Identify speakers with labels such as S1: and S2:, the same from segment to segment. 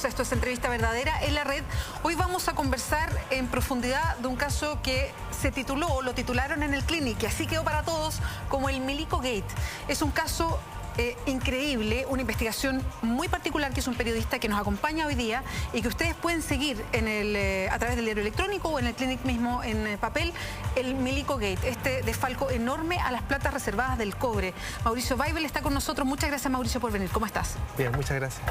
S1: esto es Entrevista Verdadera en la Red. Hoy vamos a conversar en profundidad de un caso que se tituló, lo titularon en el Clinic, y así quedó para todos como el Milico Gate. Es un caso increíble, una investigación muy particular que es un periodista que nos acompaña hoy día y que ustedes pueden seguir en a través del diario electrónico o en el Clinic mismo en papel, el Milico Gate, este desfalco enorme a las platas reservadas del cobre. Mauricio Weibel está con nosotros. Muchas gracias, Mauricio, por venir. ¿Cómo estás?
S2: Bien, muchas gracias.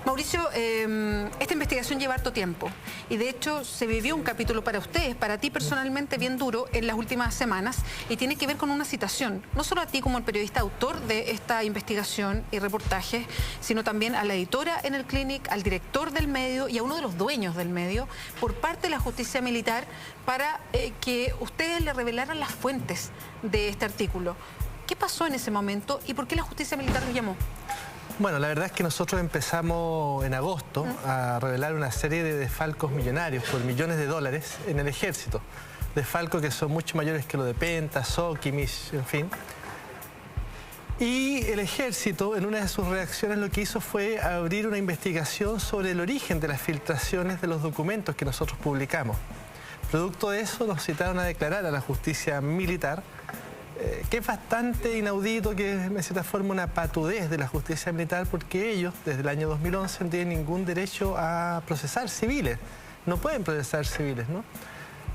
S1: Mauricio, esta investigación lleva harto tiempo y de hecho se vivió un capítulo para ustedes, para ti personalmente bien duro en las últimas semanas, y tiene que ver con una citación, no solo a ti como el periodista autor de esta investigación y reportajes, sino también a la editora en el Clinic, al director del medio y a uno de los dueños del medio, por parte de la justicia militar, para que ustedes le revelaran las fuentes de este artículo. ¿Qué pasó en ese momento y por qué la justicia militar los llamó?
S2: Bueno, la verdad es que nosotros empezamos en agosto a revelar una serie de desfalcos millonarios por millones de dólares en el ejército. Desfalcos que son mucho mayores que lo de Penta, Soquimich, en fin. Y el ejército, en una de sus reacciones, lo que hizo fue abrir una investigación sobre el origen de las filtraciones de los documentos que nosotros publicamos. Producto de eso, nos citaron a declarar a la justicia militar, que es bastante inaudito, que es de cierta forma una patudez de la justicia militar, porque ellos, desde el año 2011, no tienen ningún derecho a procesar civiles. No pueden procesar civiles, ¿no?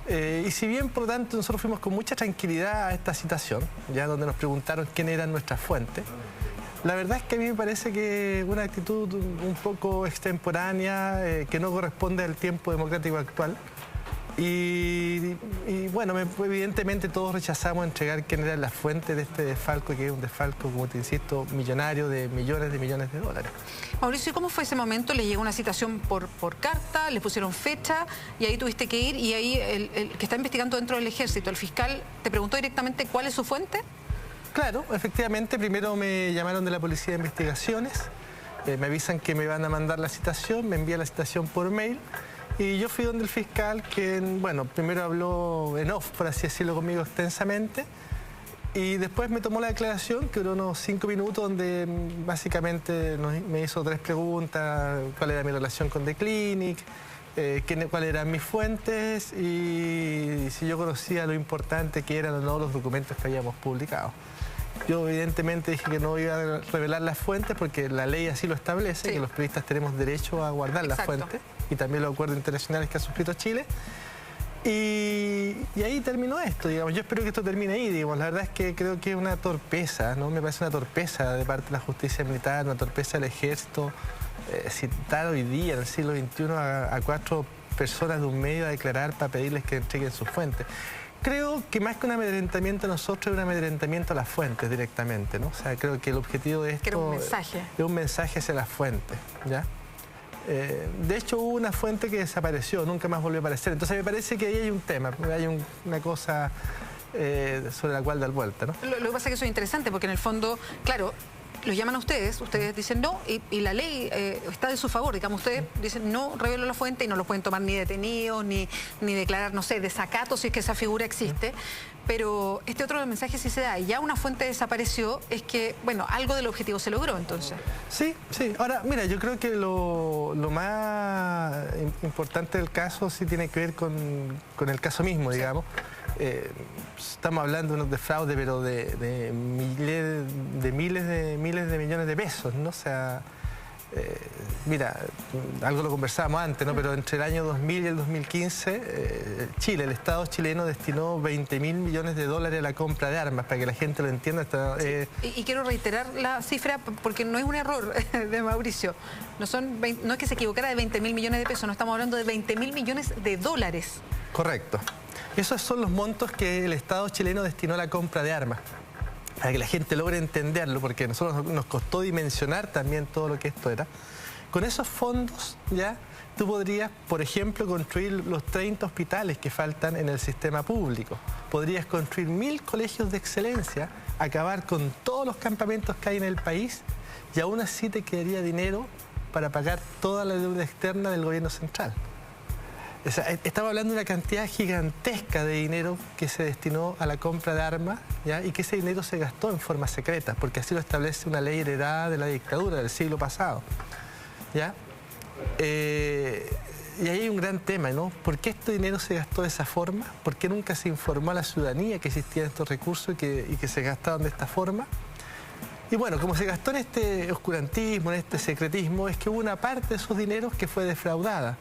S2: Y si bien, por lo tanto, nosotros fuimos con mucha tranquilidad a esta citación, ya donde nos preguntaron quién eran nuestras fuentes, la verdad es que a mí me parece que una actitud un poco extemporánea, que no corresponde al tiempo democrático actual. Y bueno, evidentemente todos rechazamos entregar quién eran las fuentes de este desfalco, que es un desfalco, como te insisto, millonario, de millones de dólares.
S1: Mauricio, ¿y cómo fue ese momento? ¿Les llegó una citación por carta? ¿Les pusieron fecha? Y ahí tuviste que ir, y ahí el que está investigando dentro del ejército, el fiscal, ¿te preguntó directamente cuál es su fuente?
S2: Claro, efectivamente, primero me llamaron de la Policía de Investigaciones, me avisan que me van a mandar la citación, me envían la citación por mail. Y yo fui donde el fiscal, que, bueno, primero habló en off, por así decirlo, conmigo extensamente, y después me tomó la declaración, que duró unos 5 minutos, donde básicamente me hizo 3 preguntas: cuál era mi relación con The Clinic, cuáles eran mis fuentes y si yo conocía lo importante que eran o no los documentos que habíamos publicado. Yo evidentemente dije que no iba a revelar las fuentes porque la ley así lo establece, sí, que los periodistas tenemos derecho a guardar las fuentes, y también los acuerdos internacionales que ha suscrito Chile. Y ahí terminó esto, digamos. Yo espero que esto termine ahí, digamos. La verdad es que creo que es una torpeza, ¿no? Me parece una torpeza de parte de la justicia militar, una torpeza del ejército, citar hoy día, en el siglo XXI, a 4 personas de un medio a declarar para pedirles que entreguen sus fuentes. Creo que más que un amedrentamiento a nosotros, es un amedrentamiento a las fuentes directamente, ¿no? O sea, creo que el objetivo de esto
S1: era un mensaje.
S2: Es un mensaje hacia las fuentes, ¿ya? De hecho, hubo una fuente que desapareció, nunca más volvió a aparecer. Entonces me parece que ahí hay un tema, hay una cosa sobre la cual dar vuelta, ¿no?
S1: Lo que pasa es que eso es interesante porque en el fondo, claro, los llaman a ustedes dicen no, y la ley está de su favor, digamos. Ustedes dicen no revelo la fuente y no lo pueden tomar ni detenidos, ni declarar, no sé, desacato si es que esa figura existe. Pero este otro mensaje sí se da, y ya una fuente desapareció, es que, bueno, algo del objetivo se logró, entonces.
S2: Sí, sí. Ahora, mira, yo creo que lo más importante del caso sí tiene que ver con el caso mismo, digamos. Estamos hablando de fraude, pero de miles de millones de pesos, ¿no? O sea, mira, algo lo conversábamos antes, ¿no? Pero entre el año 2000 y el 2015, Chile, el Estado chileno destinó 20.000 millones de dólares a la compra de armas, para que la gente lo entienda.
S1: Y quiero reiterar la cifra, porque no es un error de Mauricio. No es que se equivocara de 20.000 millones de pesos, no estamos hablando de 20.000 millones de dólares.
S2: Correcto. Esos son los montos que el Estado chileno destinó a la compra de armas, para que la gente logre entenderlo, porque a nosotros nos costó dimensionar también todo lo que esto era. Con esos fondos ya tú podrías, por ejemplo, construir los 30 hospitales que faltan en el sistema público. Podrías construir 1000 colegios de excelencia, acabar con todos los campamentos que hay en el país, y aún así te quedaría dinero para pagar toda la deuda externa del gobierno central. O sea, estamos hablando de una cantidad gigantesca de dinero que se destinó a la compra de armas, ¿ya? Y que ese dinero se gastó en forma secreta, porque así lo establece una ley heredada de la dictadura del siglo pasado, ¿ya? Y ahí hay un gran tema, ¿no? ¿Por qué este dinero se gastó de esa forma? ¿Por qué nunca se informó a la ciudadanía que existían estos recursos y que se gastaban de esta forma? Y bueno, como se gastó en este oscurantismo, en este secretismo, es que hubo una parte de esos dineros que fue defraudada,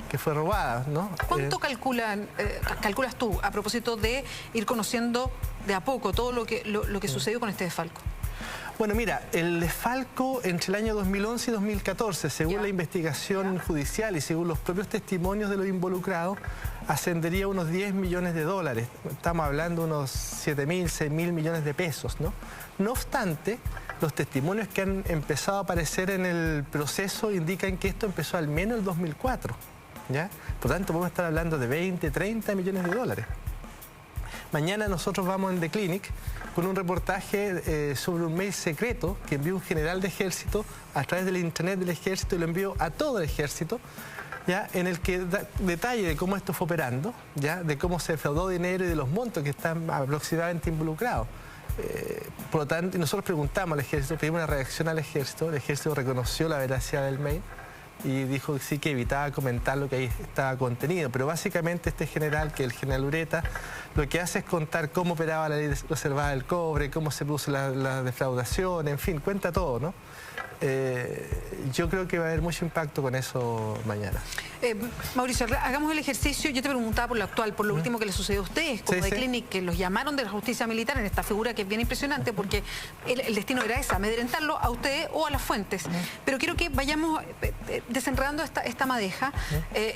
S2: que fue robada, ¿no?
S1: ¿Cuánto calculas tú a propósito de ir conociendo de a poco todo lo que sucedió con este desfalco?
S2: Bueno, mira, el desfalco entre el año 2011 y 2014, según la investigación judicial y según los propios testimonios de los involucrados, ascendería a unos 10 millones de dólares. Estamos hablando de unos 7.000, 6.000 millones de pesos, ¿no? No obstante, los testimonios que han empezado a aparecer en el proceso indican que esto empezó al menos en el 2004, ¿ya? Por tanto, podemos estar hablando de 20, 30 millones de dólares. Mañana nosotros vamos en The Clinic con un reportaje sobre un mail secreto que envió un general de ejército a través del internet del ejército y lo envió a todo el ejército, ¿ya? En el que da detalle de cómo esto fue operando, ¿ya? De cómo se defraudó dinero y de los montos que están aproximadamente involucrados. Por lo tanto, nosotros preguntamos al ejército, pedimos una reacción al ejército, el ejército reconoció la veracidad del mail y dijo que sí, que evitaba comentar lo que ahí estaba contenido. Pero básicamente este general, que es el general Ureta, lo que hace es contar cómo operaba la ley reservada del cobre, cómo se puso la defraudación, en fin, cuenta todo, ¿no? Yo creo que va a haber mucho impacto con eso mañana.
S1: Mauricio, hagamos el ejercicio. Yo te preguntaba por lo actual, por lo último que le sucedió a ustedes, como
S2: Sí,
S1: de
S2: sí.
S1: Clinic, que los llamaron de la justicia militar en esta figura que es bien impresionante, porque el destino era ese, amedrentarlo a ustedes o a las fuentes. Pero quiero que vayamos desenredando esta madeja,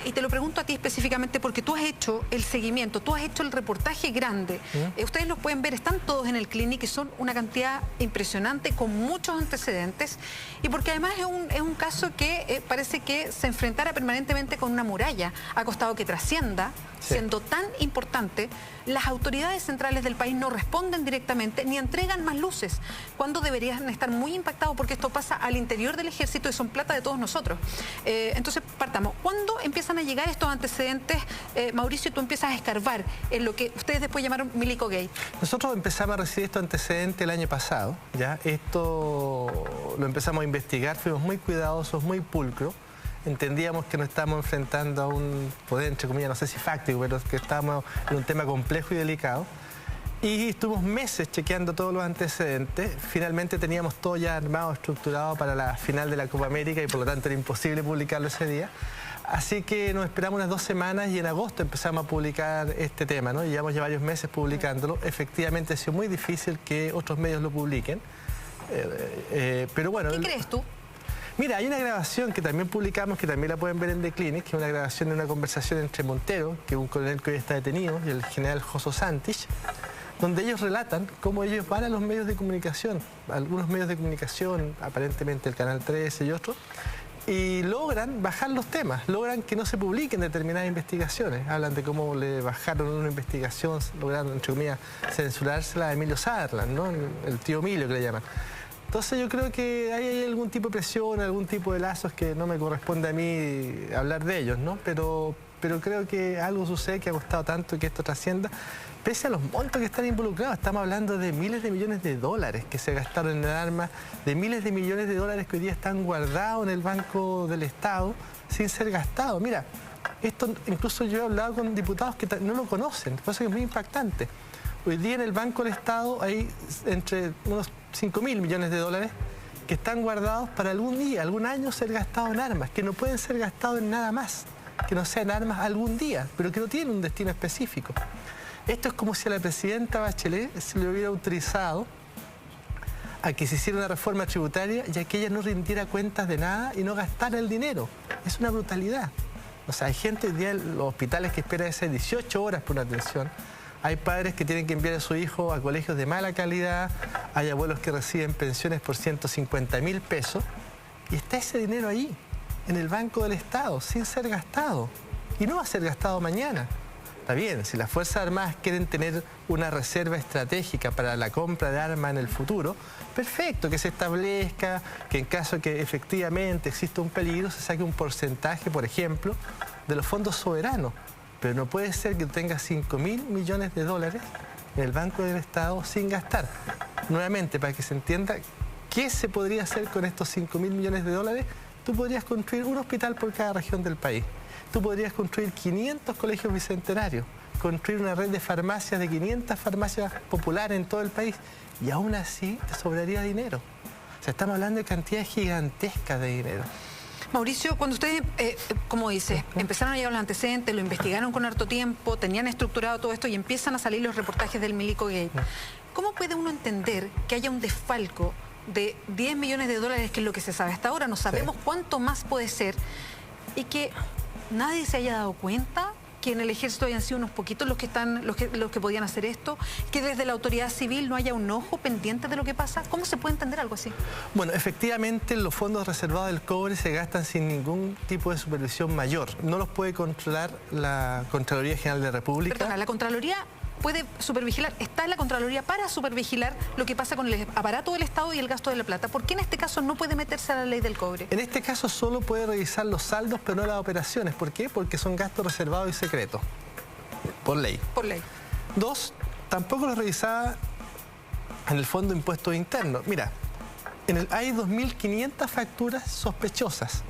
S1: y te lo pregunto a ti específicamente porque tú has hecho el seguimiento, tú has hecho el reportaje grande. Ustedes los pueden ver, están todos en el Clinic, que son una cantidad impresionante, con muchos antecedentes, y porque además es un caso que parece que se enfrentara permanentemente con una muralla, ha costado que trascienda, siendo tan importante. Las autoridades centrales del país no responden directamente ni entregan más luces, cuando deberían estar muy impactados porque esto pasa al interior del ejército y son plata de todos nosotros. Entonces, partamos. ¿Cuándo empiezan a llegar estos antecedentes, Mauricio, y tú empiezas a escarbar en lo que ustedes después llamaron Milico Gate?
S2: Nosotros empezamos a recibir estos antecedentes el año pasado, ¿ya? Esto lo empezamos a investigar, fuimos muy cuidadosos, muy pulcros. Entendíamos que nos estábamos enfrentando a un poder, entre comillas, no sé si fáctico, pero que estábamos en un tema complejo y delicado. Y estuvimos meses chequeando todos los antecedentes. Finalmente teníamos todo ya armado, estructurado para la final de la Copa América y por lo tanto era imposible publicarlo ese día. Así que nos esperamos unas 2 semanas y en agosto empezamos a publicar este tema, ¿no? Llevamos ya varios meses publicándolo. Efectivamente ha sido muy difícil que otros medios lo publiquen. Pero bueno,
S1: ¿Qué crees tú?
S2: Mira, hay una grabación que también publicamos, que también la pueden ver en The Clinic, que es una grabación de una conversación entre Montero, que es un coronel que hoy está detenido, y el general Joso Santich, donde ellos relatan cómo ellos van a los medios de comunicación, algunos medios de comunicación, aparentemente el Canal 13 y otros, y logran bajar los temas, logran que no se publiquen determinadas investigaciones. Hablan de cómo le bajaron una investigación, lograron, entre comillas, censurársela a Emilio Sutherland, ¿no? El tío Emilio que le llaman. Entonces yo creo que hay algún tipo de presión, algún tipo de lazos que no me corresponde a mí hablar de ellos, ¿no? Pero creo que algo sucede que ha costado tanto que esto trascienda. Pese a los montos que están involucrados, estamos hablando de miles de millones de dólares que se gastaron en armas, de miles de millones de dólares que hoy día están guardados en el Banco del Estado sin ser gastados. Mira, esto incluso yo he hablado con diputados que no lo conocen, por eso es muy impactante. Hoy día en el Banco del Estado hay entre unos 5.000 millones de dólares que están guardados para algún día, algún año ser gastados en armas, que no pueden ser gastados en nada más, que no sean armas algún día, pero que no tienen un destino específico. Esto es como si a la presidenta Bachelet se le hubiera autorizado a que se hiciera una reforma tributaria y a que ella no rindiera cuentas de nada y no gastara el dinero. Es una brutalidad. O sea, hay gente hoy día en los hospitales que espera esas 18 horas por una atención. Hay padres que tienen que enviar a su hijo a colegios de mala calidad, hay abuelos que reciben pensiones por 150.000 pesos y está ese dinero ahí, en el Banco del Estado, sin ser gastado. Y no va a ser gastado mañana. Está bien, si las Fuerzas Armadas quieren tener una reserva estratégica para la compra de armas en el futuro, perfecto, que se establezca que en caso que efectivamente exista un peligro se saque un porcentaje, por ejemplo, de los fondos soberanos. Pero no puede ser que tenga 5.000 millones de dólares en el Banco del Estado sin gastar. Nuevamente, para que se entienda, ¿qué se podría hacer con estos 5.000 millones de dólares? tú podrías construir un hospital por cada región del país. Tú podrías construir 500 colegios bicentenarios, construir una red de farmacias de 500 farmacias populares en todo el país, y aún así te sobraría dinero. O sea, estamos hablando de cantidades gigantescas de dinero.
S1: Mauricio, cuando ustedes, como dices, empezaron a llevar los antecedentes, lo investigaron con harto tiempo, tenían estructurado todo esto y empiezan a salir los reportajes del Milico Gate, ¿cómo puede uno entender que haya un desfalco de 10 millones de dólares, que es lo que se sabe hasta ahora? No sabemos cuánto más puede ser, y que nadie se haya dado cuenta que en el ejército hayan sido unos poquitos los que podían hacer esto, que desde la autoridad civil no haya un ojo pendiente de lo que pasa? ¿Cómo se puede entender algo así?
S2: Bueno, efectivamente los fondos reservados del cobre se gastan sin ningún tipo de supervisión mayor. No los puede controlar la Contraloría General de la República.
S1: Perdona, la Contraloría puede supervigilar, está en la Contraloría para supervigilar lo que pasa con el aparato del Estado y el gasto de la plata. ¿Por qué en este caso no puede meterse a la ley del cobre?
S2: En este caso solo puede revisar los saldos, pero no las operaciones. ¿Por qué? Porque son gastos reservados y secretos, por ley.
S1: Por ley.
S2: 2, tampoco los revisaba en el Fondo de Impuestos Internos. Mira, hay 2.500 facturas sospechosas.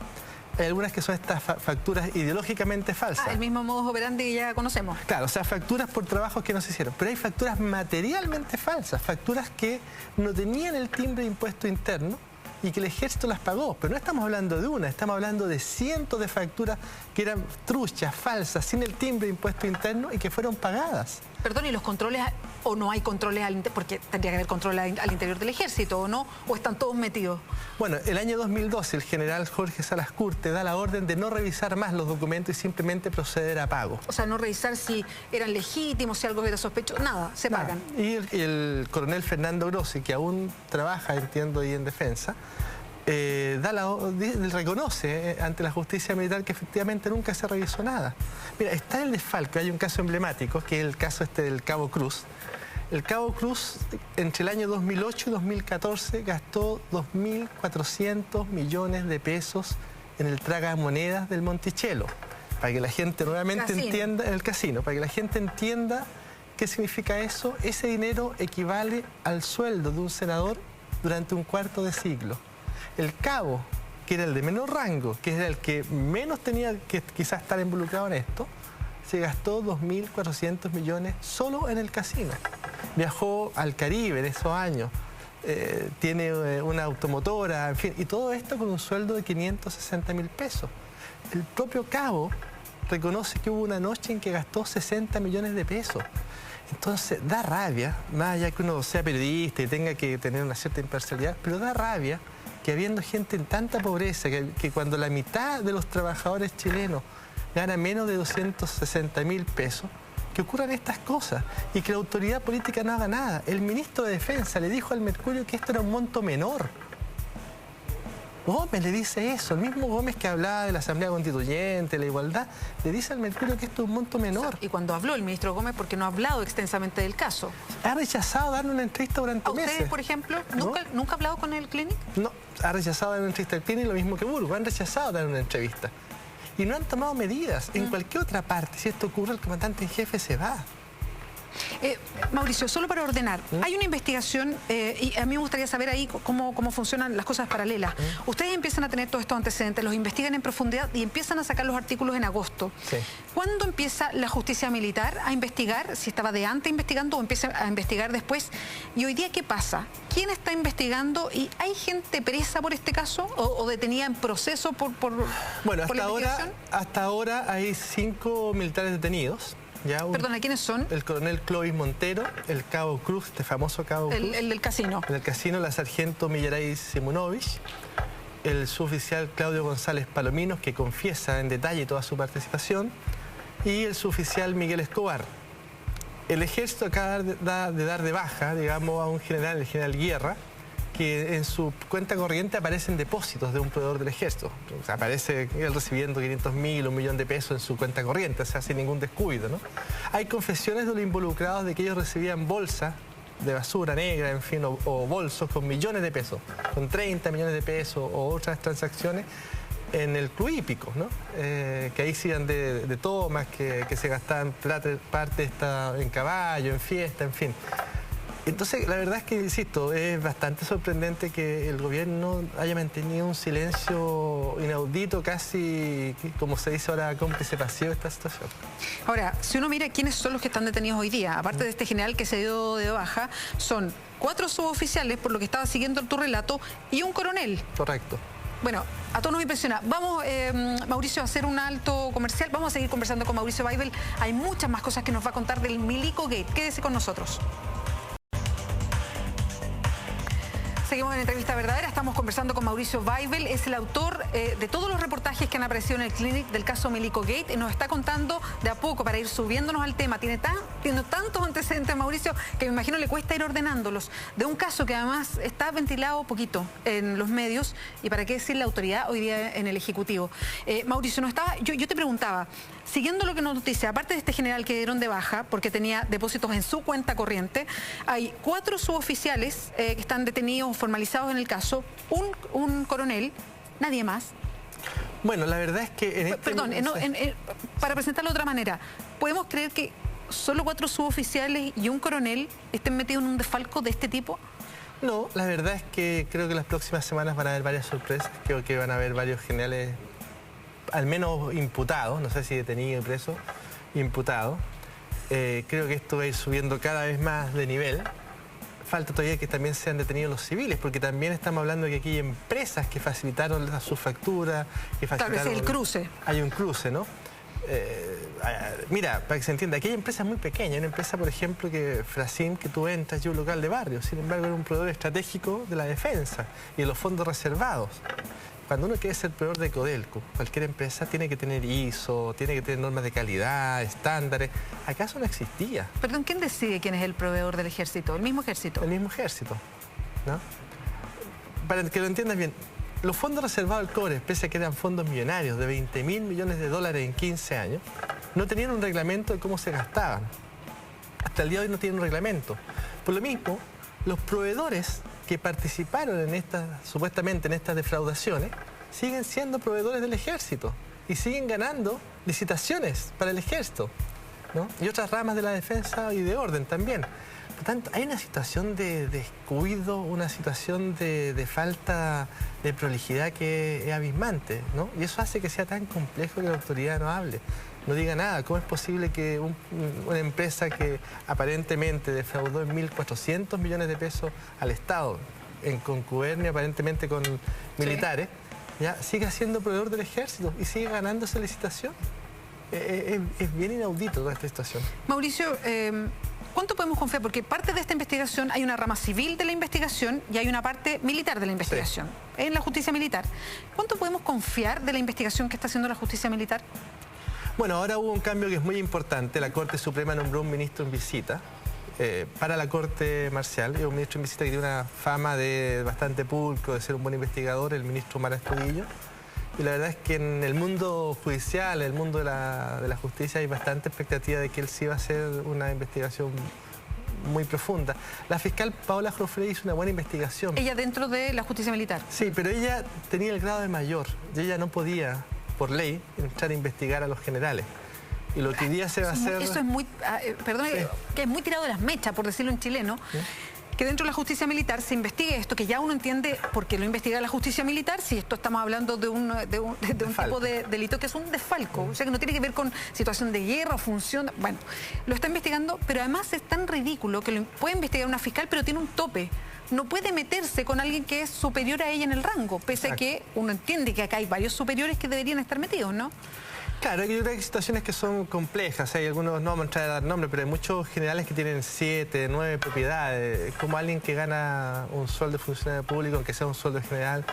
S2: Hay algunas que son estas facturas ideológicamente falsas.
S1: El mismo modus operandi que ya conocemos.
S2: Claro, o sea, facturas por trabajos que no se hicieron. Pero hay facturas materialmente falsas, facturas que no tenían el timbre de impuesto interno y que el ejército las pagó. Pero no estamos hablando de una, estamos hablando de cientos de facturas que eran truchas, falsas, sin el timbre de impuesto interno y que fueron pagadas.
S1: Perdón, ¿y los controles, o no hay controles al interior? Porque tendría que haber controles al interior del ejército, ¿o no? ¿O están todos metidos?
S2: Bueno, el año 2012 el general Jorge Salas Curte da la orden de no revisar más los documentos y simplemente proceder a pago.
S1: O sea, no revisar si eran legítimos, si algo era sospechoso, nada, se pagan.
S2: Y el coronel Fernando Grossi, que aún trabaja, entiendo, ahí en defensa, reconoce ante la justicia militar que efectivamente nunca se revisó nada. Mira, está el desfalco, hay un caso emblemático, que es el caso del Cabo Cruz. El Cabo Cruz, entre el año 2008 y 2014, gastó 2.400 millones de pesos en el tragamonedas del Monticello. Para que la gente nuevamente entienda, en el casino, para que la gente entienda qué significa eso. Ese dinero equivale al sueldo de un senador durante un cuarto de siglo. El Cabo, que era el de menor rango, que era el que menos tenía que quizás estar involucrado en esto, se gastó 2.400 millones solo en el casino. Viajó al Caribe en esos años, tiene una automotora, en fin, y todo esto con un sueldo de 560.000 pesos. El propio Cabo reconoce que hubo una noche en que gastó 60 millones de pesos. Entonces, da rabia, más allá que uno sea periodista y tenga que tener una cierta imparcialidad, pero da rabia que habiendo gente en tanta pobreza, que cuando la mitad de los trabajadores chilenos gana menos de 260.000 pesos, que ocurran estas cosas y que la autoridad política no haga nada. El ministro de Defensa le dijo al Mercurio que esto era un monto menor. Gómez le dice eso, el mismo Gómez que hablaba de la Asamblea Constituyente, la igualdad, le dice al Mercurio que esto es un monto menor.
S1: Y cuando habló el ministro Gómez, porque no ha hablado extensamente del caso.
S2: Ha rechazado darle una entrevista durante meses.
S1: ¿A ustedes, por ejemplo, nunca ha hablado con el Clinic?
S2: No, ha rechazado dar una entrevista al Clinic, lo mismo que Burgos, han rechazado dar una entrevista. Y no han tomado medidas. En cualquier otra parte, si esto ocurre, el comandante en jefe se va.
S1: Mauricio, solo para ordenar, hay una investigación y a mí me gustaría saber ahí cómo funcionan las cosas paralelas. Ustedes empiezan a tener todos estos antecedentes, los investigan en profundidad y empiezan a sacar los artículos en agosto.
S2: Sí.
S1: ¿Cuándo empieza la justicia militar a investigar? ¿Si estaba de antes investigando o empieza a investigar después? ¿Y hoy día qué pasa? ¿Quién está investigando? ¿Y hay gente presa por este caso o detenida en proceso por
S2: Bueno,
S1: la
S2: hasta ahora hay 5 militares detenidos.
S1: Perdona, ¿quiénes son?
S2: El coronel Clovis Montero, el Cabo Cruz, este famoso Cabo Cruz.
S1: El del casino.
S2: El del casino, la sargento Millaray Simunovich, el suboficial Claudio González Palominos, que confiesa en detalle toda su participación, y el suboficial Miguel Escobar. El ejército acaba de dar de baja, digamos, a un general, el general Guerra, que en su cuenta corriente aparecen depósitos de un proveedor del ejército. O sea, aparece él recibiendo 500.000, $1 millón de pesos en su cuenta corriente, o sea, sin ningún descuido, ¿no? Hay confesiones de los involucrados de que ellos recibían bolsas de basura negra, en fin, o bolsos con millones de pesos, con 30 millones de pesos o otras transacciones en el club hípico, ¿no? Que ahí se iban de tomas, que se gastaban parte en caballo, en fiesta, en fin. Entonces, la verdad es que, insisto, es bastante sorprendente que el gobierno haya mantenido un silencio inaudito, casi, como se dice ahora, cómplice pasivo de esta situación.
S1: Ahora, si uno mira quiénes son los que están detenidos hoy día, aparte de este general que se dio de baja, son 4 suboficiales, por lo que estaba siguiendo tu relato, y un coronel.
S2: Correcto.
S1: Bueno, a todos nos impresiona. Vamos, Mauricio, a hacer un alto comercial. Vamos a seguir conversando con Mauricio Weibel. Hay muchas más cosas que nos va a contar del Milico Gate. Quédese con nosotros. Seguimos en Entrevista Verdadera, estamos conversando con Mauricio Weibel, es el autor de todos los reportajes que han aparecido en el Clinic del caso Milico Gate, y nos está contando de a poco para ir subiéndonos al tema. Tiene tantos antecedentes, Mauricio, que me imagino le cuesta ir ordenándolos. De un caso que además está ventilado poquito en los medios, y para qué decir la autoridad hoy día en el Ejecutivo. Mauricio, yo te preguntaba, siguiendo lo que nos dice, aparte de este general que dieron de baja porque tenía depósitos en su cuenta corriente, hay 4 suboficiales que están detenidos, formalizados en el caso, un coronel, nadie más.
S2: Bueno, la verdad es que...
S1: Para presentarlo de otra manera, ¿podemos creer que solo 4 suboficiales y un coronel estén metidos en un desfalco de este tipo?
S2: No, la verdad es que creo que las próximas semanas van a haber varias sorpresas. Creo que van a haber varios generales, al menos imputados, no sé si detenidos y presos, imputados. Creo que esto va a ir subiendo cada vez más de nivel. Falta todavía que también sean detenidos los civiles, porque también estamos hablando de que aquí hay empresas que facilitaron su factura, que facilitaron...
S1: Claro, es el cruce.
S2: Hay un cruce, ¿no? Mira, para que se entienda, aquí hay empresas muy pequeñas. Hay una empresa, por ejemplo, que Frasim, que tú entras, y un local de barrio. Sin embargo, era un proveedor estratégico de la defensa y de los fondos reservados. Cuando uno quiere ser proveedor de Codelco, cualquier empresa tiene que tener ISO, tiene que tener normas de calidad, estándares. ¿Acaso no existía?
S1: Perdón, ¿quién decide quién es el proveedor del ejército? ¿El mismo ejército?
S2: El mismo ejército, ¿no? Para que lo entiendas bien, los fondos reservados del cobre, pese a que eran fondos millonarios de 20.000 millones de dólares en 15 años, no tenían un reglamento de cómo se gastaban. Hasta el día de hoy no tienen un reglamento. Por lo mismo, los proveedores que participaron en supuestamente en estas defraudaciones, siguen siendo proveedores del ejército y siguen ganando licitaciones para el ejército, ¿no? Y otras ramas de la defensa y de orden también. Por tanto, hay una situación de descuido, una situación de falta de prolijidad que es abismante, ¿no? Y eso hace que sea tan complejo que la autoridad no hable, no diga nada. ¿Cómo es posible que una empresa que aparentemente defraudó en 1.400 millones de pesos al Estado, en concubernio aparentemente con militares, ya siga siendo proveedor del ejército y sigue ganando esa licitación? Es bien inaudito toda esta situación.
S1: Mauricio, ¿cuánto podemos confiar? Porque parte de esta investigación hay una rama civil de la investigación y hay una parte militar de la investigación, en la justicia militar. ¿Cuánto podemos confiar de la investigación que está haciendo la justicia militar?
S2: Bueno, ahora hubo un cambio que es muy importante. La Corte Suprema nombró un ministro en visita para la Corte Marcial. Es un ministro en visita que tiene una fama de bastante pulcro, de ser un buen investigador, el ministro Omar Astudillo. Y la verdad es que en el mundo judicial, en el mundo de la justicia, hay bastante expectativa de que él sí va a hacer una investigación muy profunda. La fiscal Paola Jofré hizo una buena investigación.
S1: ¿Ella dentro de la justicia militar?
S2: Sí, pero ella tenía el grado de mayor y ella no podía, por ley, entrar a investigar a los generales. Y lo que hoy día se va a hacer...
S1: Eso es muy... perdón, sí, que es muy tirado de las mechas, por decirlo en chileno. ¿Sí? Que dentro de la justicia militar se investigue esto, que ya uno entiende por qué lo investiga la justicia militar, si esto estamos hablando de un tipo de delito que es un desfalco, o sea que no tiene que ver con situación de guerra o función, bueno, lo está investigando, pero además es tan ridículo que lo puede investigar una fiscal, pero tiene un tope. No puede meterse con alguien que es superior a ella en el rango, pese a que uno entiende que acá hay varios superiores que deberían estar metidos, ¿no?
S2: Claro, yo creo que hay situaciones que son complejas, hay algunos, no vamos a entrar a dar nombres, pero hay muchos generales que tienen 7, 9 propiedades, como alguien que gana un sueldo de funcionario público, aunque sea un sueldo general,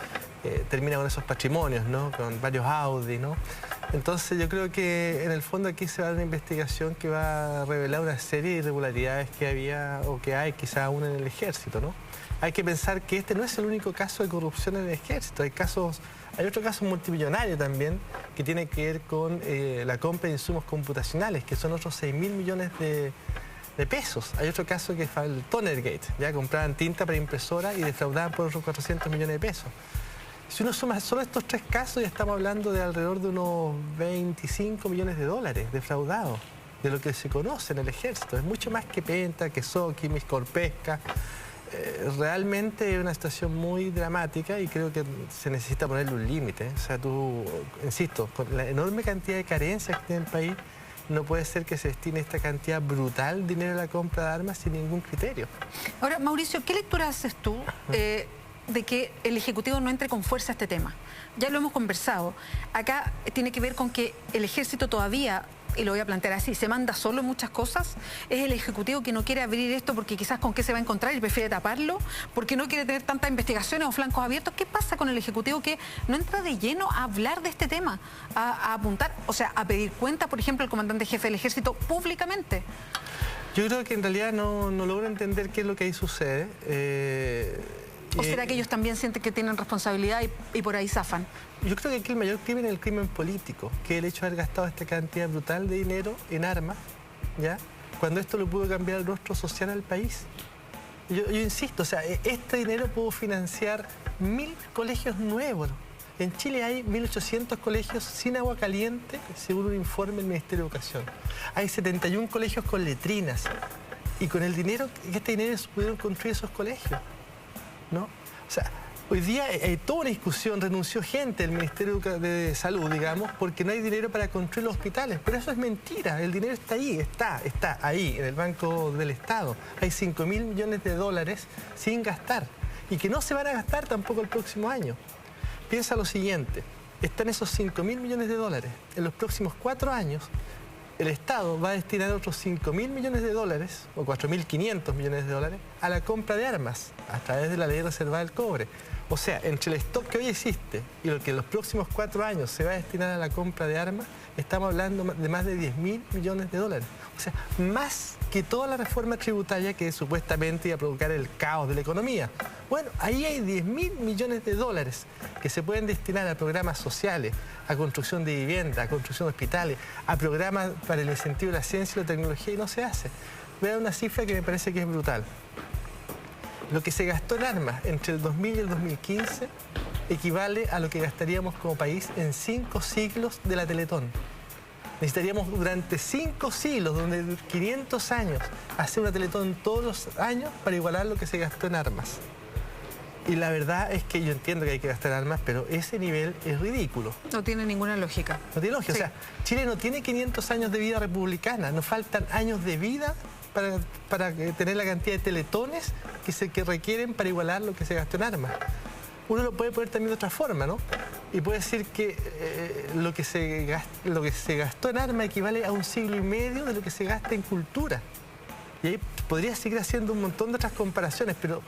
S2: termina con esos patrimonios, ¿no? Con varios Audi, ¿no? Entonces yo creo que en el fondo aquí se va a dar una investigación que va a revelar una serie de irregularidades que había o que hay quizá aún en el ejército, ¿no? Hay que pensar que este no es el único caso de corrupción en el ejército, hay otro caso multimillonario también que tiene que ver con la compra de insumos computacionales, que son otros 6.000 millones de pesos. Hay otro caso que es el Tonergate, ya compraban tinta para impresora y defraudaban por otros 400 millones de pesos. Si uno suma solo estos 3 casos, ya estamos hablando de alrededor de unos 25 millones de dólares defraudados, de lo que se conoce en el ejército. Es mucho más que Penta, que Soki, Miscorpesca. Realmente es una situación muy dramática y creo que se necesita ponerle un límite. O sea, tú, insisto, con la enorme cantidad de carencias que tiene el país, no puede ser que se destine esta cantidad brutal de dinero a la compra de armas sin ningún criterio.
S1: Ahora, Mauricio, ¿qué lectura haces tú de que el Ejecutivo no entre con fuerza a este tema? Ya lo hemos conversado. Acá tiene que ver con que el Ejército todavía, y lo voy a plantear así, se manda solo en muchas cosas. Es el Ejecutivo que no quiere abrir esto porque quizás con qué se va a encontrar y prefiere taparlo, porque no quiere tener tantas investigaciones o flancos abiertos. ¿Qué pasa con el Ejecutivo que no entra de lleno a hablar de este tema, a apuntar, o sea, a pedir cuenta, por ejemplo, al comandante jefe del Ejército públicamente?
S2: Yo creo que en realidad no logro entender qué es lo que ahí sucede.
S1: ¿O será que ellos también sienten que tienen responsabilidad y por ahí zafan?
S2: Yo creo que aquí el mayor crimen es el crimen político, que es el hecho de haber gastado esta cantidad brutal de dinero en armas, ¿ya? Cuando esto lo pudo cambiar el rostro social al país. Yo insisto, o sea, este dinero pudo financiar 1000 colegios nuevos. En Chile hay 1800 colegios sin agua caliente, según un informe del Ministerio de Educación. Hay 71 colegios con letrinas. Y con el dinero, este dinero se pudieron construir esos colegios, ¿no? O sea, hoy día hay toda una discusión, renunció gente del Ministerio de Salud, digamos, porque no hay dinero para construir los hospitales. Pero eso es mentira, el dinero está ahí, está ahí, en el Banco del Estado. Hay 5.000 millones de dólares sin gastar y que no se van a gastar tampoco el próximo año. Piensa lo siguiente, están esos 5.000 millones de dólares. En los próximos 4 años, el Estado va a destinar otros 5.000 millones de dólares, o 4.500 millones de dólares, a la compra de armas, a través de la ley reservada del cobre. O sea, entre el stock que hoy existe y lo que en los próximos 4 años se va a destinar a la compra de armas, estamos hablando de más de 10.000 millones de dólares. O sea, más que toda la reforma tributaria que supuestamente iba a provocar el caos de la economía. Bueno, ahí hay 10.000 millones de dólares que se pueden destinar a programas sociales, a construcción de vivienda, a construcción de hospitales, a programas para el incentivo de la ciencia y la tecnología y no se hace. Voy a dar una cifra que me parece que es brutal. Lo que se gastó en armas entre el 2000 y el 2015 equivale a lo que gastaríamos como país en 5 siglos de la Teletón. Necesitaríamos durante 5 siglos, donde 500 años, hacer una Teletón todos los años para igualar lo que se gastó en armas. Y la verdad es que yo entiendo que hay que gastar armas, pero ese nivel es ridículo.
S1: No tiene ninguna lógica.
S2: No tiene lógica. Sí. O sea, Chile no tiene 500 años de vida republicana, nos faltan años de vida para tener la cantidad de teletones que requieren para igualar lo que se gastó en armas. Uno lo puede poner también de otra forma, ¿no? Y puede decir que lo que se gastó en armas equivale a 1,5 siglos de lo que se gasta en cultura. Y ahí podría seguir haciendo un montón de otras comparaciones, pero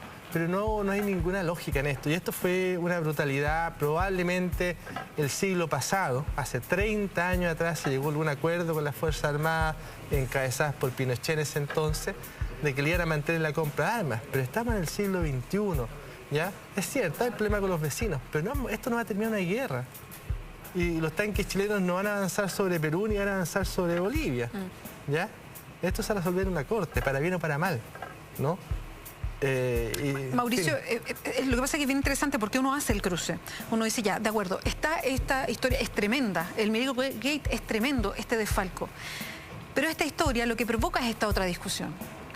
S2: no hay ninguna lógica en esto. Y esto fue una brutalidad. Probablemente el siglo pasado, hace 30 años atrás, se llegó a algún acuerdo con las Fuerzas Armadas, encabezadas por Pinochet en ese entonces, de que le iban a mantener la compra de armas. Pero estamos en el siglo XXI, ¿ya? Es cierto, hay problema con los vecinos, pero no, esto no va a terminar una guerra. Y los tanques chilenos no van a avanzar sobre Perú ni van a avanzar sobre Bolivia, ¿ya? Esto se va a resolver en una corte, para bien o para mal, ¿no?
S1: Mauricio, lo que pasa es que es bien interesante porque uno hace el cruce. Uno dice, ya, de acuerdo, esta historia es tremenda, el Miracle Gate es tremendo, este desfalco. Pero esta historia lo que provoca es esta otra discusión.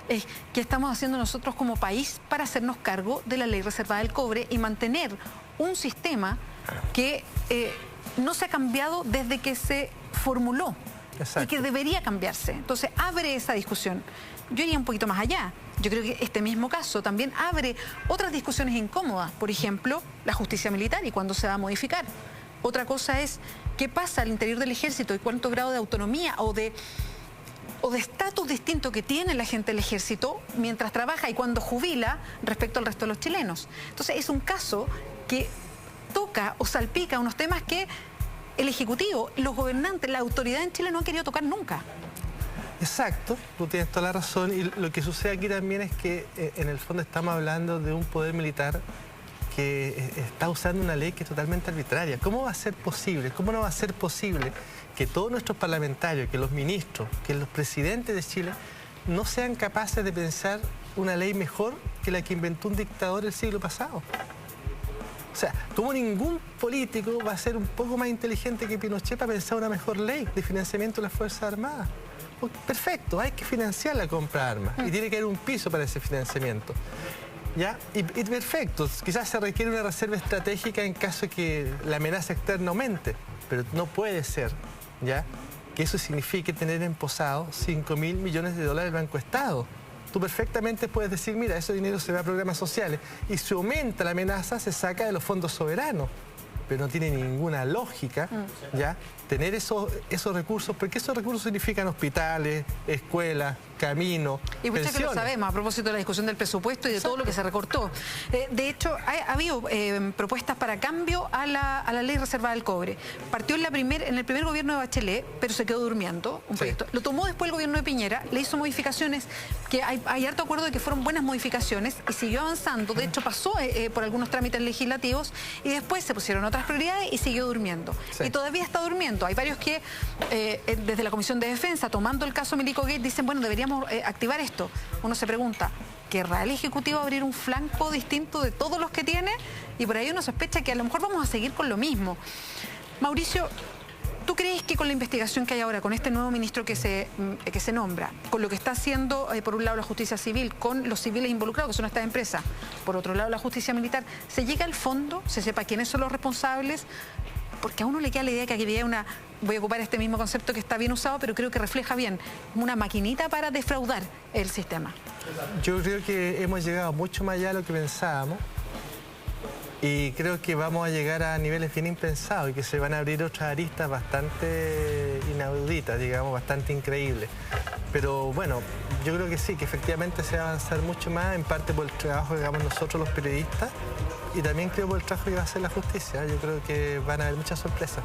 S1: Es qué estamos haciendo nosotros como país para hacernos cargo de la ley reservada del cobre y mantener un sistema que no se ha cambiado desde que se formuló. Exacto. Y que debería cambiarse. Entonces abre esa discusión. Yo iría un poquito más allá. Yo creo que este mismo caso también abre otras discusiones incómodas. Por ejemplo, la justicia militar y cuándo se va a modificar. Otra cosa es qué pasa al interior del ejército y cuánto grado de autonomía o de estatus distinto que tiene la gente del ejército mientras trabaja y cuando jubila respecto al resto de los chilenos. Entonces es un caso que toca o salpica unos temas que el Ejecutivo, los gobernantes, la autoridad en Chile no han querido tocar nunca.
S2: Exacto, tú tienes toda la razón. Y lo que sucede aquí también es que en el fondo estamos hablando de un poder militar que está usando una ley que es totalmente arbitraria. ¿Cómo va a ser posible? ¿Cómo no va a ser posible que todos nuestros parlamentarios, que los ministros, que los presidentes de Chile no sean capaces de pensar una ley mejor que la que inventó un dictador el siglo pasado? O sea, como ningún político va a ser un poco más inteligente que Pinochet para pensar una mejor ley de financiamiento de las Fuerzas Armadas. perfecto, hay que financiar la compra de armas y tiene que haber un piso para ese financiamiento. ¿Ya? Y perfecto, quizás se requiere una reserva estratégica en caso de que la amenaza externa aumente, pero no puede ser, ¿ya?, que eso signifique tener emposado 5.000 millones de dólares del Banco Estado. Tú perfectamente puedes decir, mira, ese dinero se va a programas sociales y si aumenta la amenaza se saca de los fondos soberanos. Pero no tiene ninguna lógica, ¿ya?, tener esos recursos, porque esos recursos significan hospitales, escuelas, caminos,
S1: y muchas que lo
S2: pensiones.
S1: sabemos a propósito de la discusión del presupuesto y de todo lo que se recortó. De hecho, ha habido propuestas para cambio a la ley reservada del cobre. Partió en el primer gobierno de Bachelet, pero se quedó durmiendo un proyecto. Lo tomó después el gobierno de Piñera, le hizo modificaciones, que hay harto acuerdo de que fueron buenas modificaciones y siguió avanzando. De hecho, pasó por algunos trámites legislativos y después se pusieron otras prioridades y siguió durmiendo. Y todavía está durmiendo. Hay varios que, desde la Comisión de Defensa, tomando el caso Milico Gate, dicen, bueno, deberíamos activar esto. Uno se pregunta, ¿querrá el Ejecutivo abrir un flanco distinto de todos los que tiene? Y por ahí uno sospecha que a lo mejor vamos a seguir con lo mismo. Mauricio, ¿tú crees que con la investigación que hay ahora, con este nuevo ministro que se nombra, con lo que está haciendo, por un lado, la justicia civil, con los civiles involucrados, que son estas empresas, por otro lado, la justicia militar, se llega al fondo, se sepa quiénes son los responsables? Porque a uno le queda la idea que aquí había voy a ocupar este mismo concepto que está bien usado, pero creo que refleja bien, una maquinita para defraudar el sistema.
S2: Yo creo que hemos llegado mucho más allá de lo que pensábamos y creo que vamos a llegar a niveles bien impensados y que se van a abrir otras aristas bastante inauditas, digamos, bastante increíbles. Pero bueno, yo creo que sí, que efectivamente se va a avanzar mucho más, en parte por el trabajo que hagamos nosotros los periodistas y también creo por el trabajo que va a hacer la justicia. Yo creo que van a haber muchas sorpresas.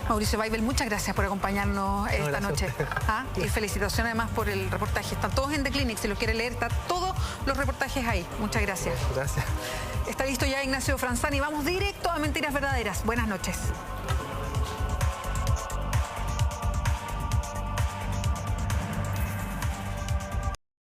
S1: Mauricio Weibel, muchas gracias por acompañarnos esta noche. Y felicitaciones además por el reportaje. Están todos en The Clinic, si los quiere leer, están todos los reportajes ahí. Muchas gracias.
S2: Gracias.
S1: Está listo ya Ignacio Franzani. Vamos directo a Mentiras Verdaderas. Buenas noches.